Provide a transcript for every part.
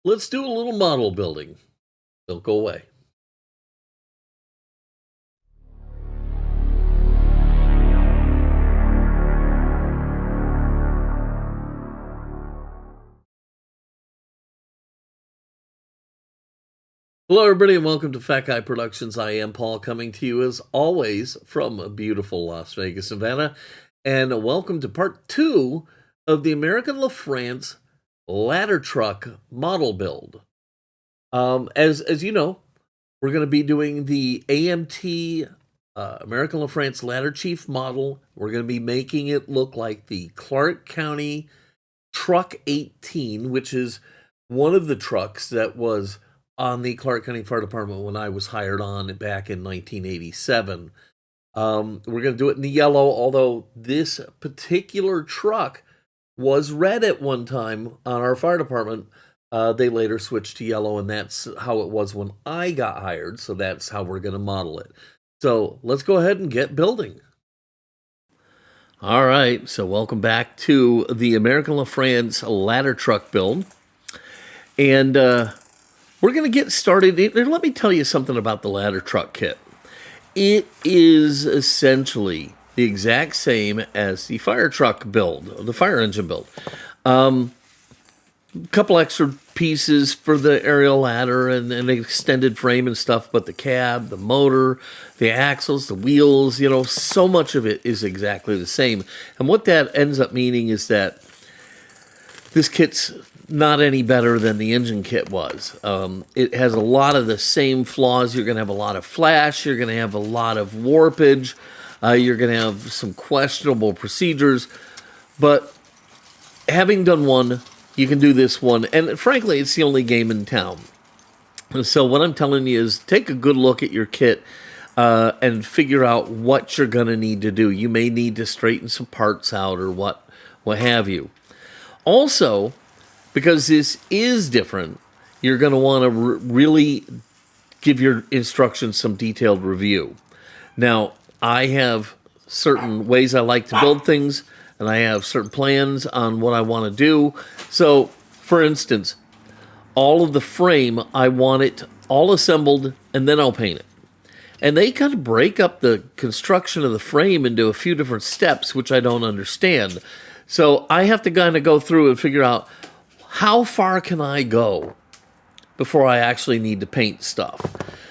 Let's do a little model building. Don't go away. Hello, everybody, and welcome to Fat Guy Productions. I am Paul, coming to you as always from beautiful Las Vegas, Nevada. And welcome to part 2 of the American LaFrance ladder truck model build. As you know, we're going to be doing the AMT American LaFrance ladder chief model. We're going to be making it look like the Clark County Truck 18, which is one of the trucks that was on the Clark County Fire Department when I was hired on back in 1987. We're going to do it in the yellow, although this particular truck was red at one time on our fire department. They later switched to yellow, and that's how it was when I got hired, so that's how we're going to model it. So let's go ahead and get building. All right, so welcome back to the American LaFrance ladder truck build. And we're going to get started. Let me tell you something about the ladder truck kit. It is essentially the exact same as the fire truck build, the fire engine build. A couple extra pieces for the aerial ladder and an extended frame and stuff, but the cab, the motor, the axles, the wheels, so much of it is exactly the same. And what that ends up meaning is that this kit's not any better than the engine kit was. It has a lot of the same flaws. You're going to have a lot of flash. You're going to have a lot of warpage. You're going to have some questionable procedures. But having done one, you can do this one. And frankly, it's the only game in town. So what I'm telling you is take a good look at your kit and figure out what you're going to need to do. You may need to straighten some parts out or what have you. Also, because this is different, you're going to want to really give your instructions some detailed review. Now, I have certain ways I like to build things, and I have certain plans on what I want to do. So, for instance, all of the frame, I want it all assembled, and then I'll paint it. And they kind of break up the construction of the frame into a few different steps, which I don't understand. So I have to kind of go through and figure out how far can I go before I actually need to paint stuff.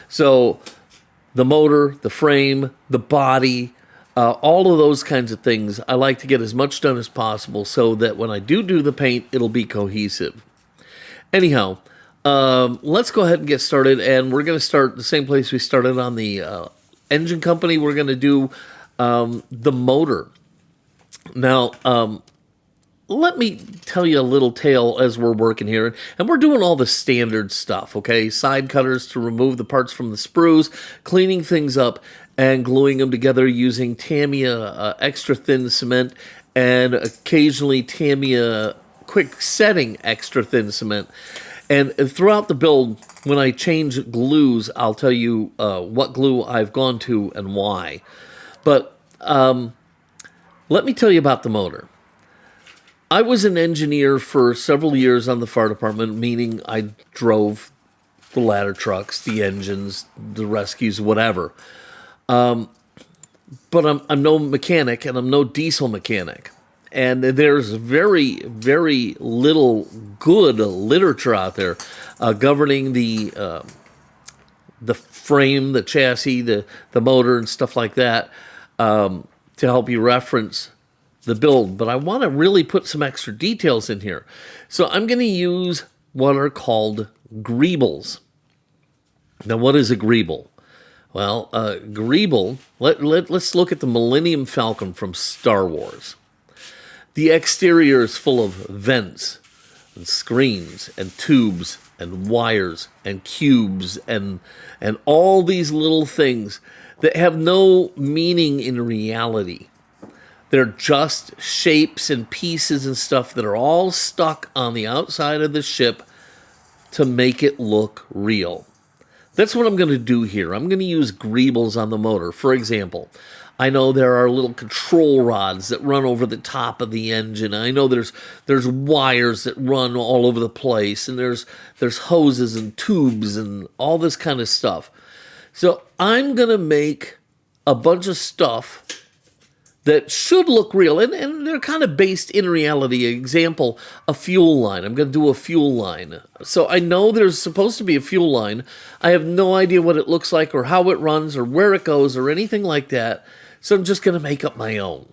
So the motor, the frame, the body, all of those kinds of things, I like to get as much done as possible so that when I do the paint, it'll be cohesive. Anyhow, let's go ahead and get started, and we're going to start the same place we started on the engine company. We're going to do the motor. Now, let me tell you a little tale as we're working here. And we're doing all the standard stuff, okay? Side cutters to remove the parts from the sprues, cleaning things up, and gluing them together using Tamiya extra thin cement and occasionally Tamiya quick setting extra thin cement. And throughout the build, when I change glues, I'll tell you what glue I've gone to and why. But let me tell you about the motor. I was an engineer for several years on the fire department, meaning I drove the ladder trucks, the engines, the rescues, whatever. But I'm no mechanic, and I'm no diesel mechanic. And there's very, very little good literature out there governing the frame, the chassis, the motor, and stuff like that to help you reference the build. But I want to really put some extra details in here. So I'm going to use what are called greebles. Now, what is a greeble? Well, greeble, let's look at the Millennium Falcon from Star Wars. The exterior is full of vents and screens and tubes and wires and cubes and all these little things that have no meaning in reality. They're just shapes and pieces and stuff that are all stuck on the outside of the ship to make it look real. That's what I'm going to do here. I'm going to use greebles on the motor. For example, I know there are little control rods that run over the top of the engine. I know there's wires that run all over the place, and there's hoses and tubes and all this kind of stuff. So I'm gonna make a bunch of stuff that should look real, and they're kind of based in reality. Example, a fuel line. I'm going to do a fuel line. So I know there's supposed to be a fuel line. I have no idea what it looks like or how it runs or where it goes or anything like that. So I'm just going to make up my own.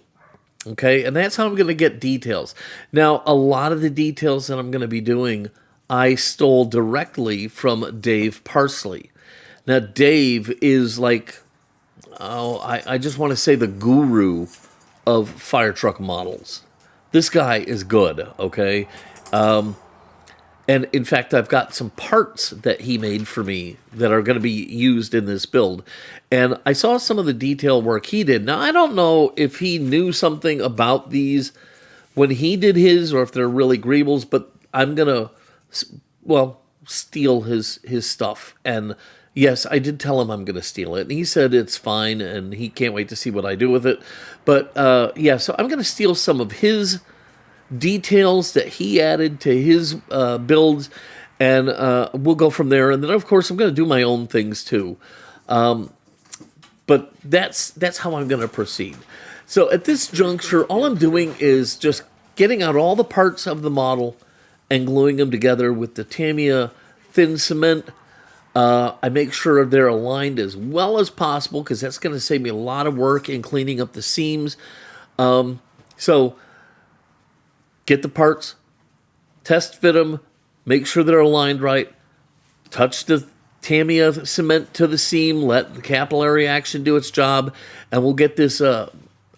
Okay, and that's how I'm going to get details. Now, a lot of the details that I'm going to be doing, I stole directly from Dave Parsley. Now, Dave is like, I just want to say the guru of fire truck models. This guy is good, okay? And in fact, I've got some parts that he made for me that are going to be used in this build. And I saw some of the detail work he did. Now, I don't know if he knew something about these when he did his or if they're really Greebles, but I'm going to, well, steal his stuff. And yes, I did tell him I'm going to steal it. And he said it's fine and he can't wait to see what I do with it. But yeah, so I'm going to steal some of his details that he added to his builds, and we'll go from there. And then, of course, I'm going to do my own things too. But that's how I'm going to proceed. So at this juncture, all I'm doing is just getting out all the parts of the model and gluing them together with the Tamiya thin cement. I make sure they're aligned as well as possible because that's going to save me a lot of work in cleaning up the seams. So get the parts, test fit them, make sure they're aligned right, touch the Tamiya cement to the seam, let the capillary action do its job, and we'll get this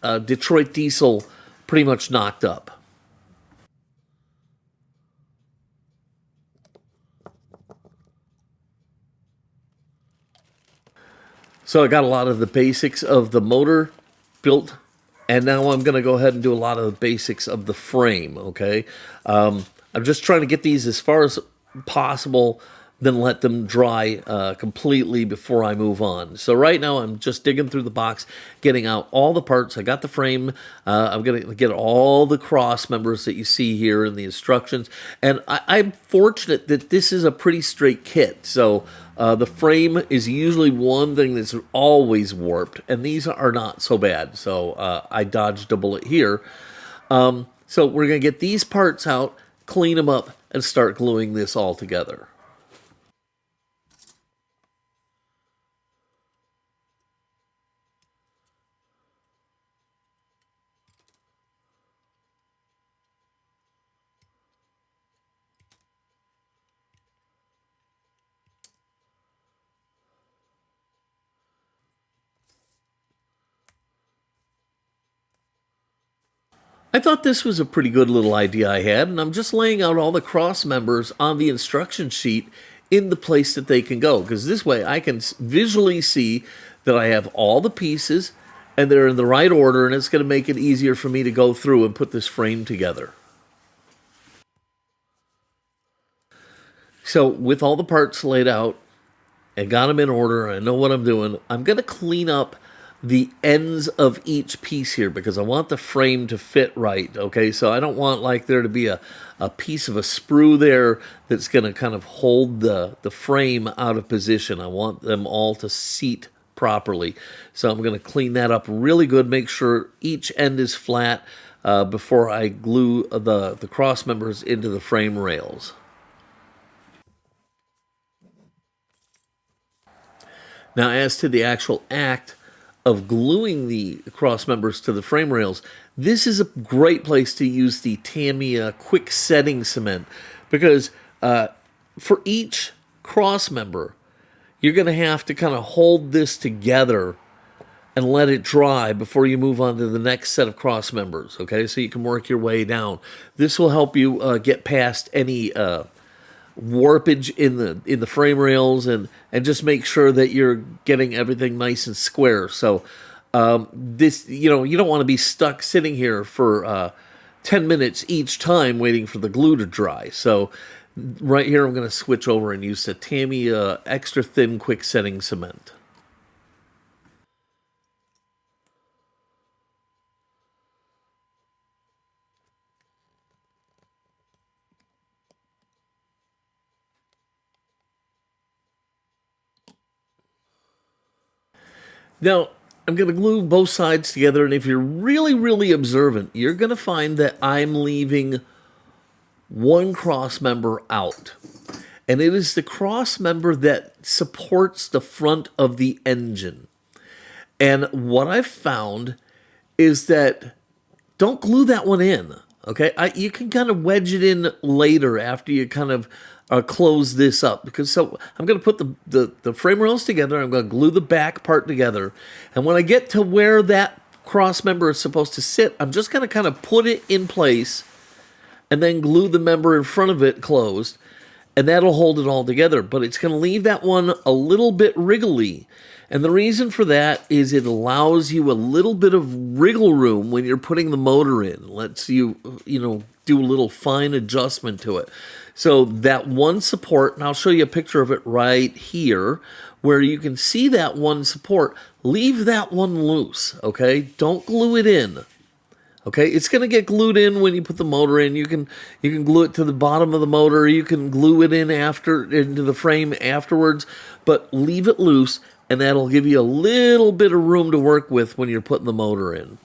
Detroit diesel pretty much knocked up. So I got a lot of the basics of the motor built, and now I'm going to go ahead and do a lot of the basics of the frame, okay? I'm just trying to get these as far as possible, then let them dry completely before I move on. So right now I'm just digging through the box, getting out all the parts. I got the frame. I'm going to get all the cross members that you see here in the instructions. And I'm fortunate that this is a pretty straight kit. So the frame is usually one thing that's always warped, and these are not so bad. So I dodged a bullet here. So we're going to get these parts out, clean them up, and start gluing this all together. I thought this was a pretty good little idea I had, and I'm just laying out all the cross members on the instruction sheet in the place that they can go, because this way I can visually see that I have all the pieces and they're in the right order, and it's going to make it easier for me to go through and put this frame together. So with all the parts laid out and got them in order, I know what I'm doing, I'm going to clean up the ends of each piece here because I want the frame to fit right, okay? So I don't want like there to be a piece of a sprue there that's going to kind of hold the frame out of position. I want them all to seat properly. So I'm going to clean that up really good, make sure each end is flat before I glue the cross members into the frame rails. Now, as to the actual act of gluing the cross members to the frame rails, this is a great place to use the Tamiya quick setting cement because for each cross member, you're going to have to kind of hold this together and let it dry before you move on to the next set of cross members, okay? So you can work your way down. This will help you get past any warpage in the frame rails and just make sure that you're getting everything nice and square. So this, you don't want to be stuck sitting here for 10 minutes each time waiting for the glue to dry. So right here I'm going to switch over and use the Tamiya extra thin quick setting cement. Now, I'm going to glue both sides together, and if you're really, really observant, you're going to find that I'm leaving one cross member out. And it is the cross member that supports the front of the engine. And what I've found is that don't glue that one in. Okay, you can kind of wedge it in later after you kind of close this up. Because so I'm going to put the frame rails together. I'm going to glue the back part together, and when I get to where that cross member is supposed to sit, I'm just going to kind of put it in place, and then glue the member in front of it closed, and that'll hold it all together. But it's going to leave that one a little bit wriggly. And the reason for that is it allows you a little bit of wriggle room when you're putting the motor in. It lets you, do a little fine adjustment to it. So that one support, and I'll show you a picture of it right here, where you can see that one support. Leave that one loose, okay? Don't glue it in. Okay, it's going to get glued in when you put the motor in. You can glue it to the bottom of the motor. You can glue it in into the frame afterwards, but leave it loose, and that'll give you a little bit of room to work with when you're putting the motor in.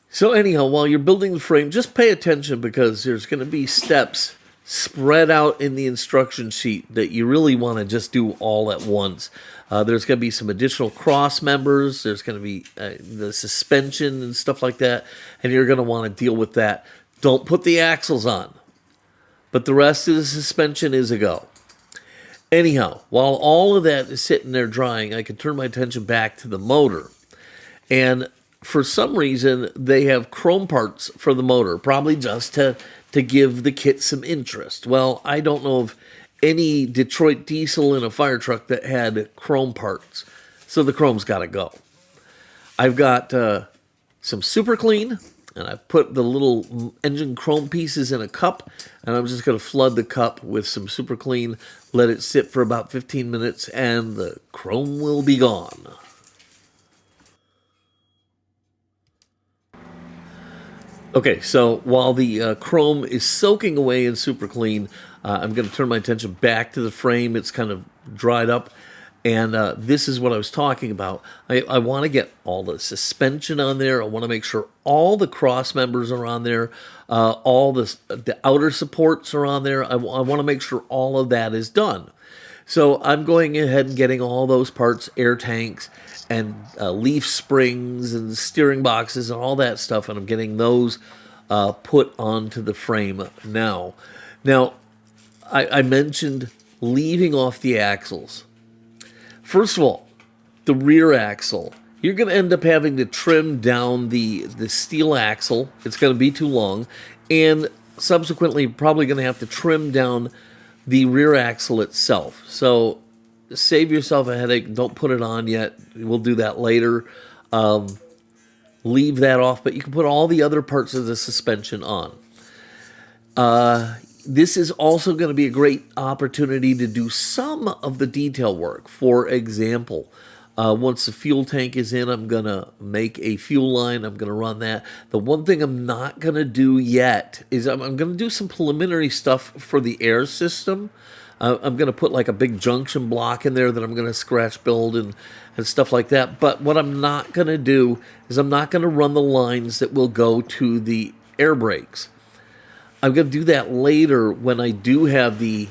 So anyhow, while you're building the frame, just pay attention because there's going to be steps spread out in the instruction sheet that you really want to just do all at once. There's going to be some additional cross members. There's going to be the suspension and stuff like that, and you're going to want to deal with that. Don't put the axles on, but the rest of the suspension is a go. Anyhow, while all of that is sitting there drying, I can turn my attention back to the motor. And for some reason, they have chrome parts for the motor, probably just to give the kit some interest. Well, I don't know of any Detroit diesel in a fire truck that had chrome parts, so the chrome's got to go. I've got some super clean, and I've put the little engine chrome pieces in a cup, and I'm just going to flood the cup with some super clean, let it sit for about 15 minutes, and the chrome will be gone. Okay, so while the chrome is soaking away in super clean, I'm going to turn my attention back to the frame. It's kind of dried up, and this is what I was talking about. I want to get all the suspension on there. I want to make sure all the cross members are on there, all the outer supports are on there. I want to make sure all of that is done. So I'm going ahead and getting all those parts, air tanks, and leaf springs and steering boxes and all that stuff, and I'm getting those put onto the frame now. Now, I mentioned leaving off the axles. First of all, the rear axle. You're going to end up having to trim down the steel axle. It's going to be too long. And subsequently, probably going to have to trim down the rear axle itself. So save yourself a headache. Don't put it on yet. We'll do that later. Leave that off, but you can put all the other parts of the suspension on. This is also going to be a great opportunity to do some of the detail work. For example, once the fuel tank is in, I'm going to make a fuel line. I'm going to run that. The one thing I'm not going to do yet is I'm going to do some preliminary stuff for the air system. I'm going to put like a big junction block in there that I'm going to scratch build and stuff like that. But what I'm not going to do is I'm not going to run the lines that will go to the air brakes. I'm going to do that later when I do have the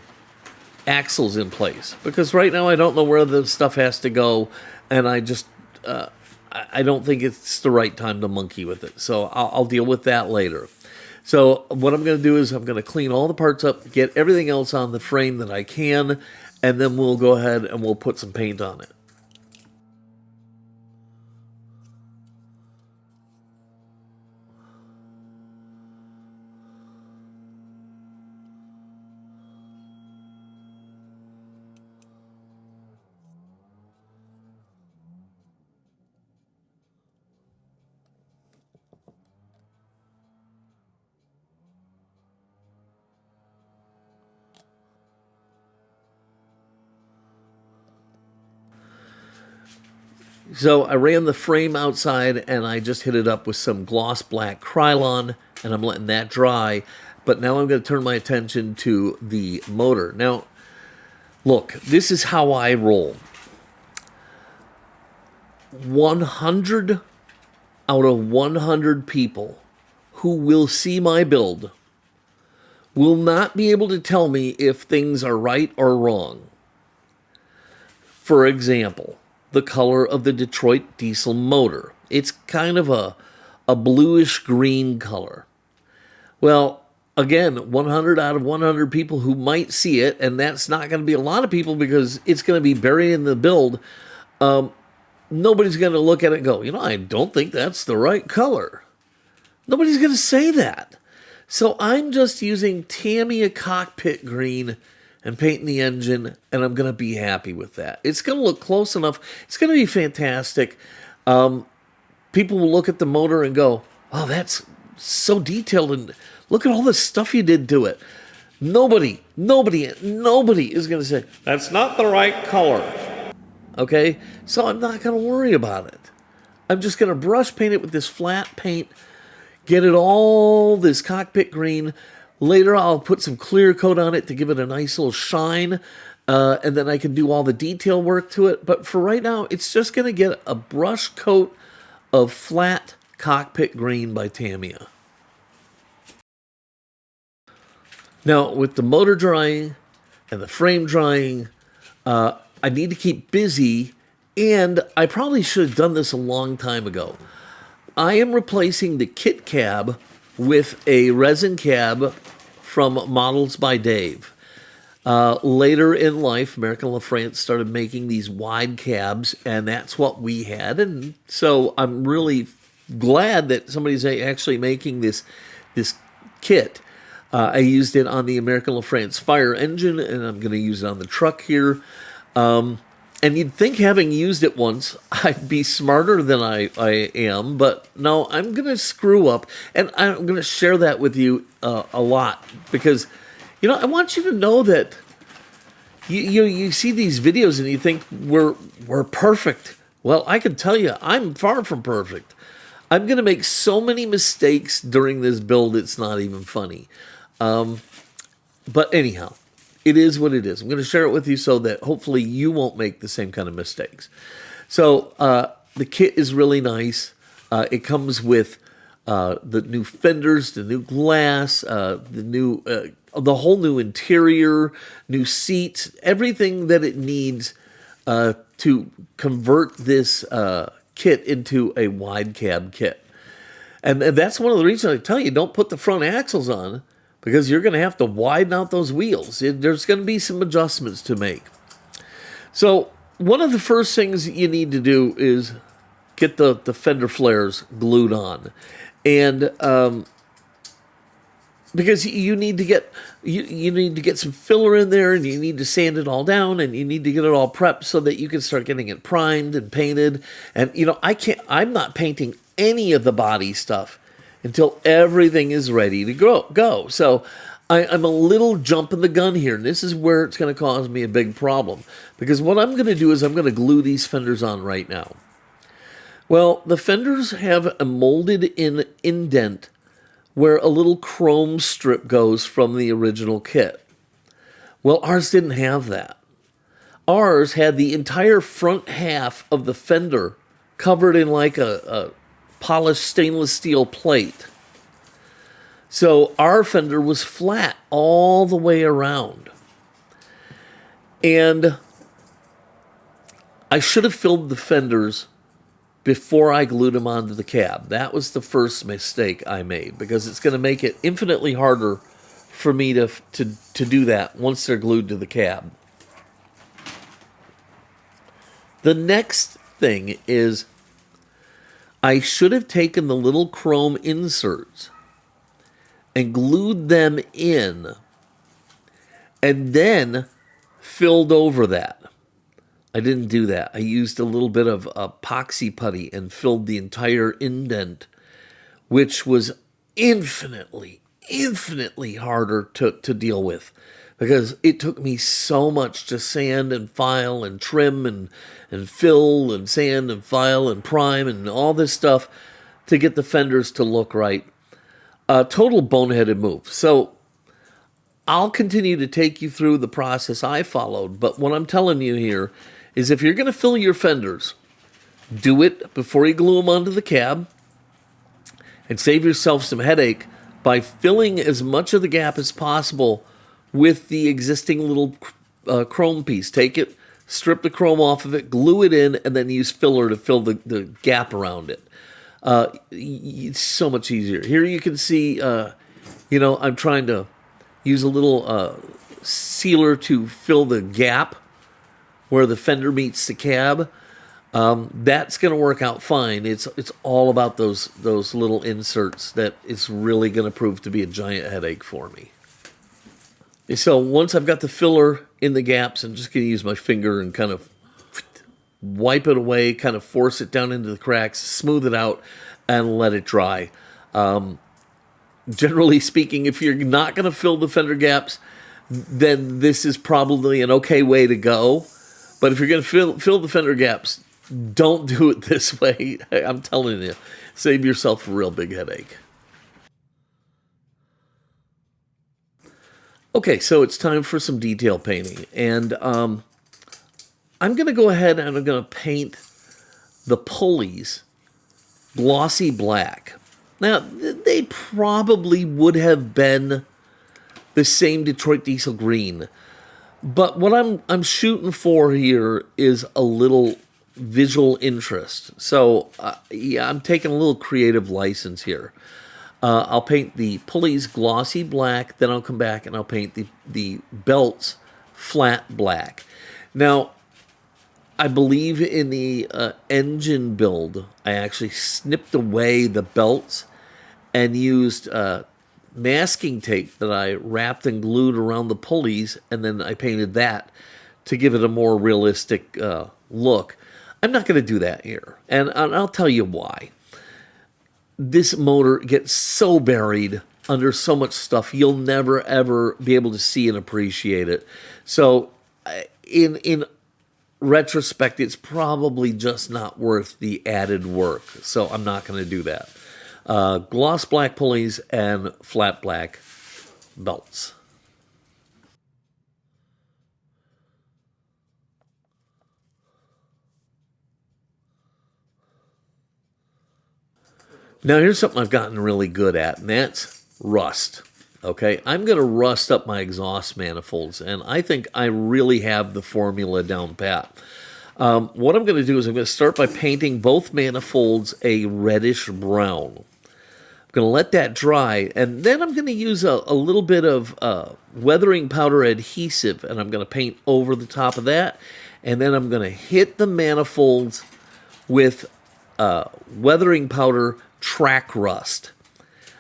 axles in place. Because right now I don't know where the stuff has to go, and I just I don't think it's the right time to monkey with it. So I'll deal with that later. So what I'm going to do is I'm going to clean all the parts up, get everything else on the frame that I can, and then we'll go ahead and we'll put some paint on it. So I ran the frame outside and I just hit it up with some gloss black Krylon, and I'm letting that dry. But now I'm going to turn my attention to the motor. Now, look, this is how I roll. 100 out of 100 people who will see my build will not be able to tell me if things are right or wrong. For example, the color of the Detroit diesel motor. It's kind of a bluish green color. Well, again, 100 out of 100 people who might see it, and that's not going to be a lot of people because it's going to be buried in the build. Nobody's going to look at it and go, I don't think that's the right color. Nobody's going to say that. So I'm just using Tamiya cockpit green and painting the engine, and I'm going to be happy with that. It's going to look close enough. It's going to be fantastic. People will look at the motor and go, oh, that's so detailed, and look at all the stuff you did to it. Nobody is going to say, that's not the right color. Okay? So I'm not going to worry about it. I'm just going to brush paint it with this flat paint, get it all this cockpit green. Later, I'll put some clear coat on it to give it a nice little shine, and then I can do all the detail work to it. But for right now, it's just going to get a brush coat of flat cockpit green by Tamiya. Now, with the motor drying and the frame drying, I need to keep busy, and I probably should have done this a long time ago. I am replacing the kit cab with a resin cab from Models by Dave. Later in life, American LaFrance started making these wide cabs, and that's what we had. And so I'm really glad that somebody's actually making this kit. I used it on the American LaFrance fire engine, and I'm going to use it on the truck here. And you'd think, having used it once, I'd be smarter than I am, but no, I'm going to screw up, and I'm going to share that with you a lot, because, I want you to know that you see these videos and you think we're perfect. Well, I can tell you, I'm far from perfect. I'm going to make so many mistakes during this build, it's not even funny. But anyhow, it is what it is. I'm going to share it with you so that hopefully you won't make the same kind of mistakes. So the kit is really nice. It comes with the new fenders, the new glass, the whole new interior, new seats, everything that it needs to convert this kit into a wide cab kit. And that's one of the reasons I tell you, don't put the front axles on, because you're going to have to widen out those wheels. There's going to be some adjustments to make. So one of the first things you need to do is get the fender flares glued on. And because you need to get you need to get some filler in there, and you need to sand it all down, and you need to get it all prepped so that you can start getting it primed and painted. And I'm not painting any of the body stuff until everything is ready to go. So I'm a little jumping the gun here, and this is where it's going to cause me a big problem. Because what I'm going to do is I'm going to glue these fenders on right now. Well, the fenders have a molded-in indent where a little chrome strip goes from the original kit. Well, ours didn't have that. Ours had the entire front half of the fender covered in like a polished stainless steel plate. So our fender was flat all the way around. And I should have filled the fenders before I glued them onto the cab. That was the first mistake I made, because it's going to make it infinitely harder for me to do that once they're glued to the cab. The next thing is, I should have taken the little chrome inserts and glued them in and then filled over that. I didn't do that. I used a little bit of epoxy putty and filled the entire indent, which was infinitely harder to deal with. because it took me so much to sand and file and trim and fill and sand and file and prime and all this stuff to get the fenders to look right. Total boneheaded move. So I'll continue to take you through the process I followed, but what I'm telling you here is if you're going to fill your fenders, do it before you glue them onto the cab and save yourself some headache by filling as much of the gap as possible with the existing little chrome piece. Take it, strip the chrome off of it, glue it in, and then use filler to fill the gap around it. It's so much easier. Here you can see, I'm trying to use a little sealer to fill the gap where the fender meets the cab. That's going to work out fine. It's all about those little inserts that it's really going to prove to be a giant headache for me. So once I've got the filler in the gaps, I'm just going to use my finger and kind of wipe it away, kind of force it down into the cracks, smooth it out, and let it dry. Generally speaking, if you're not going to fill the fender gaps, then this is probably an okay way to go. But if you're going to fill the fender gaps, don't do it this way. I'm telling you, save yourself a real big headache. Okay, so it's time for some detail painting. And I'm going to go ahead and I'm going to paint the pulleys glossy black. Now, they probably would have been the same Detroit diesel green. But what I'm shooting for here is a little visual interest. So, I'm taking a little creative license here. I'll paint the pulleys glossy black, then I'll come back and I'll paint the belts flat black. Now, I believe in the engine build, I actually snipped away the belts and used masking tape that I wrapped and glued around the pulleys, and then I painted that to give it a more realistic look. I'm not going to do that here, and I'll tell you why. This motor gets so buried under so much stuff, you'll never, ever be able to see and appreciate it. So in retrospect, it's probably just not worth the added work. So I'm not going to do that. Gloss black pulleys and flat black belts. Now, here's something I've gotten really good at, and that's rust. Okay, I'm going to rust up my exhaust manifolds, and I think I really have the formula down pat. What I'm going to do is I'm going to start by painting both manifolds a reddish brown. I'm going to let that dry, and then I'm going to use a little bit of weathering powder adhesive, and I'm going to paint over the top of that, and then I'm going to hit the manifolds with weathering powder track rust.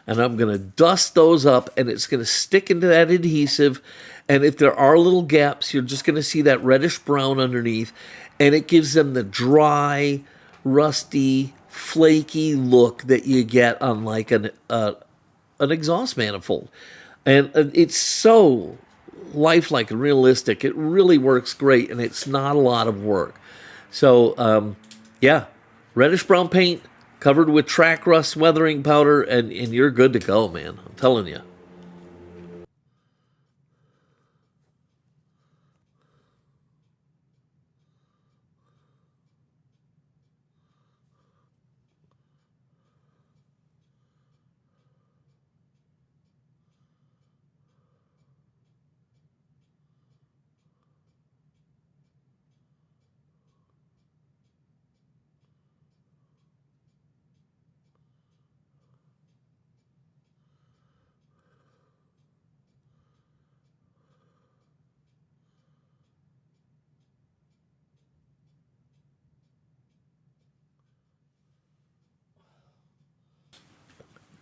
And I'm going to dust those up, and it's going to stick into that adhesive. And if there are little gaps, you're just going to see that reddish brown underneath, and it gives them the dry, rusty, flaky look that you get on like an exhaust manifold. And it's so lifelike and realistic. It really works great, and it's not a lot of work. So, reddish brown paint, covered with track rust weathering powder, and you're good to go, man. I'm telling you.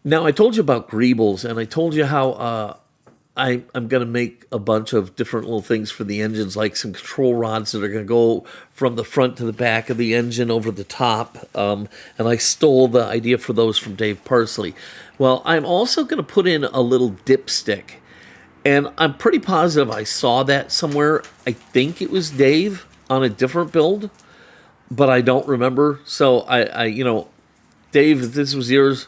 Now, I told you about greebles, and I told you how I'm going to make a bunch of different little things for the engines, like some control rods that are going to go from the front to the back of the engine over the top. And I stole the idea for those from Dave Parsley. Well, I'm also going to put in a little dipstick And I'm pretty positive I saw that somewhere. I think it was Dave on a different build, but I don't remember. So Dave, if this was yours,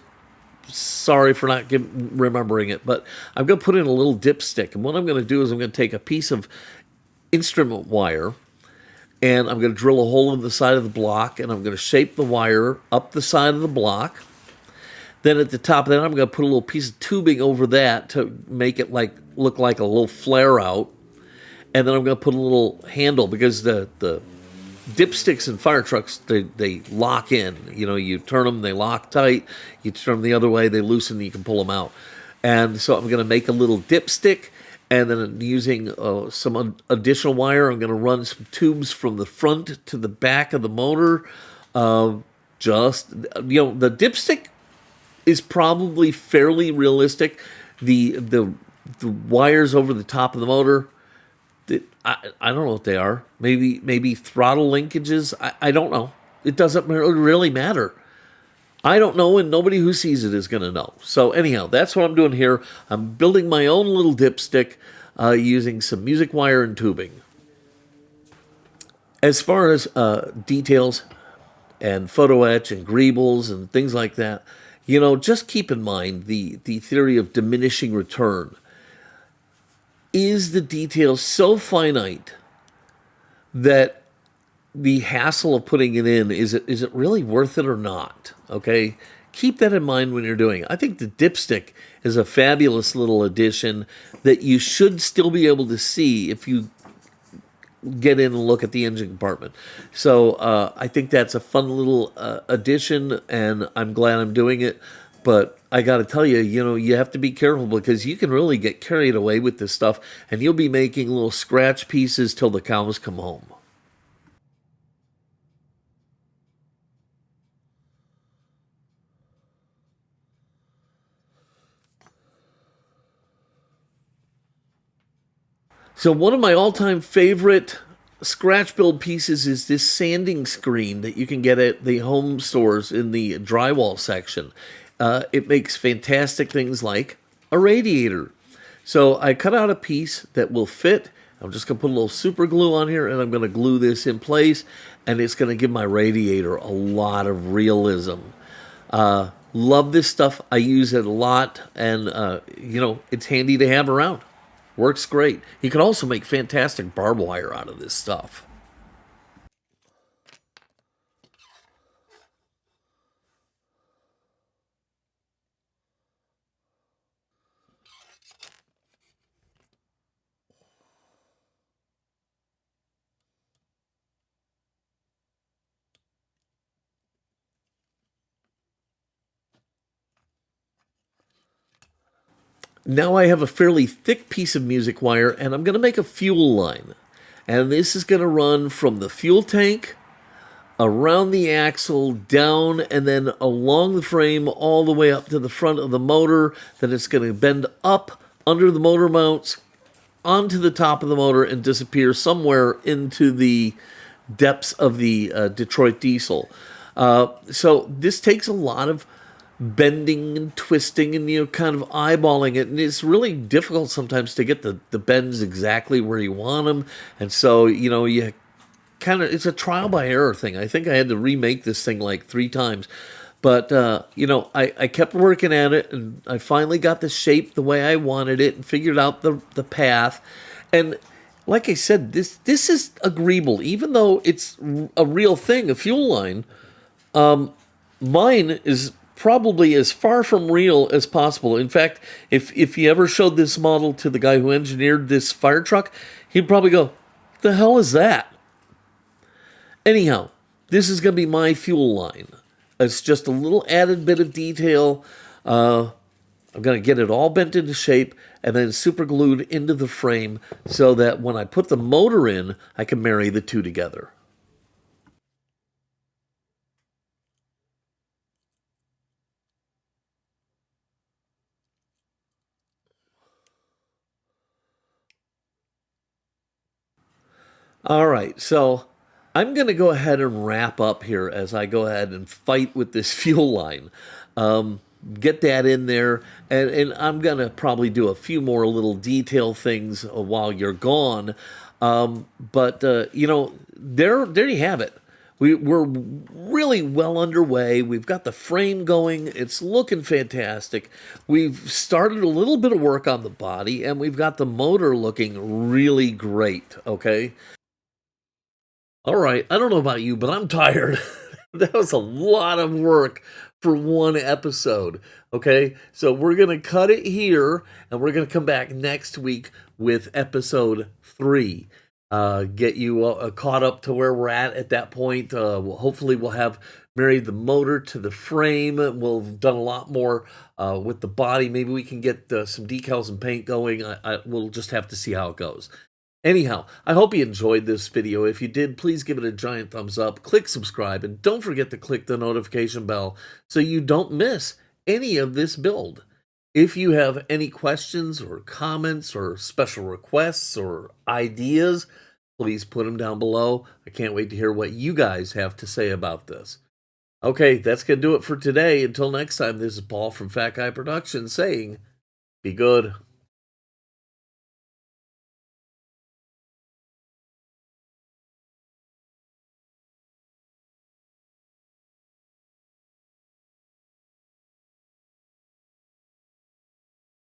sorry for not remembering it. But I'm going to put in a little dipstick. And what I'm going to do is I'm going to take a piece of instrument wire and I'm going to drill a hole in the side of the block and I'm going to shape the wire up the side of the block. Then at the top of that, I'm going to put a little piece of tubing over that to make it look like a little flare out. And then I'm going to put a little handle because the dipsticks in fire trucks, they lock in. You know, you turn them, they lock tight. You turn them the other way, they loosen, you can pull them out. And so I'm going to make a little dipstick, and then using some additional wire, I'm going to run some tubes from the front to the back of the motor. The dipstick is probably fairly realistic. The wires over the top of the motor, I don't know what they are. Maybe throttle linkages. I don't know. It doesn't really matter. I don't know, and nobody who sees it is going to know. So anyhow, that's what I'm doing here. I'm building my own little dipstick using some music wire and tubing. As far as details and photo etch and greebles and things like that, just keep in mind the theory of diminishing return. Is the detail so finite that the hassle of putting it in, is it really worth it or not? Okay, keep that in mind when you're doing it. I think the dipstick is a fabulous little addition that you should still be able to see if you get in and look at the engine compartment. So I think that's a fun little addition, and I'm glad I'm doing it. But I got to tell you, you have to be careful because you can really get carried away with this stuff, and you'll be making little scratch pieces till the cows come home. So one of my all-time favorite scratch build pieces is this sanding screen that you can get at the home stores in the drywall section. It makes fantastic things like a radiator. So I cut out a piece that will fit. I'm just going to put a little super glue on here and I'm going to glue this in place, and it's going to give my radiator a lot of realism. Love this stuff. I use it a lot, and it's handy to have around. Works great. You can also make fantastic barbed wire out of this stuff. Now I have a fairly thick piece of music wire, and I'm going to make a fuel line. And this is going to run from the fuel tank around the axle, down, and then along the frame all the way up to the front of the motor. Then it's going to bend up under the motor mounts, onto the top of the motor, and disappear somewhere into the depths of the Detroit diesel. So this takes a lot of bending and twisting and kind of eyeballing it, and it's really difficult sometimes to get the bends exactly where you want them. And so you kind of, it's a trial by error thing. I think I had to remake this thing like 3 times, but I kept working at it, and I finally got the shape the way I wanted it and figured out the path. And like I said, this is agreeable, even though it's a real thing, a fuel line. Mine is probably as far from real as possible. In fact, if you ever showed this model to the guy who engineered this fire truck, he'd probably go, "The hell is that?" Anyhow, this is going to be my fuel line. It's just a little added bit of detail. I'm going to get it all bent into shape and then super glued into the frame so that when I put the motor in, I can marry the two together. All right, so I'm going to go ahead and wrap up here as I go ahead and fight with this fuel line. get that in there, and I'm gonna probably do a few more little detail things while you're gone. But there you have it. We're really well underway. We've got the frame going. It's looking fantastic. We've started a little bit of work on the body, and we've got the motor looking really great. Okay. All right. I don't know about you, but I'm tired. That was a lot of work for one episode. Okay. So we're going to cut it here, and we're going to come back next week with episode 3. Get you caught up to where we're at that point. Hopefully, we'll have married the motor to the frame. We'll have done a lot more with the body. Maybe we can get some decals and paint going. We'll just have to see how it goes. Anyhow, I hope you enjoyed this video. If you did, please give it a giant thumbs up, click subscribe, and don't forget to click the notification bell so you don't miss any of this build. If you have any questions or comments or special requests or ideas, please put them down below. I can't wait to hear what you guys have to say about this. Okay, that's going to do it for today. Until next time, this is Paul from Fat Guy Productions saying, be good.